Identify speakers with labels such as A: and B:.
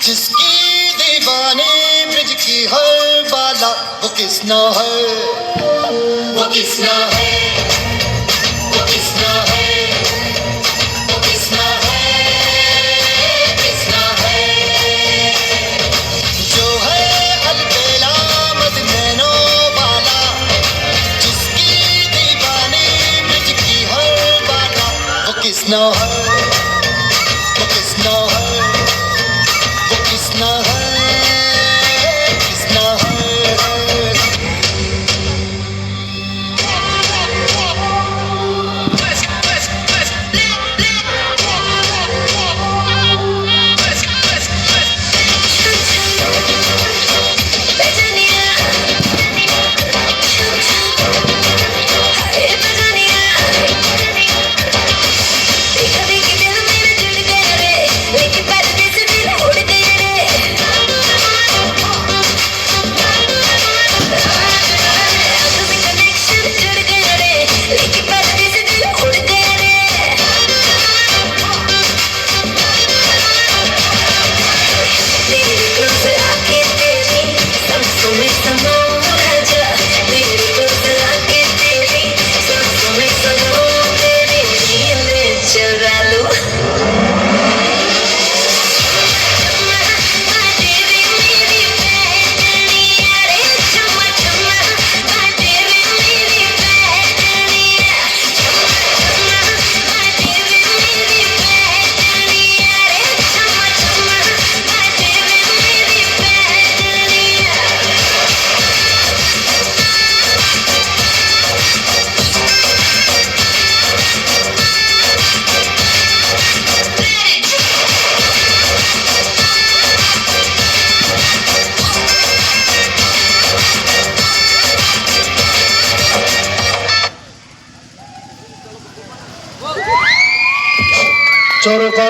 A: जिसकी दीवानी ब्रिज की हर बाला वो किसना है, वो किसना है, वो किसना है, वो किसना है, किसना है। जो है अलबेला मदनैनो वाला, जिसकी दीवानी ब्रिज की हर बाला वो किसना है, वो किसना है, वो किसना है, किसना है। चोरों का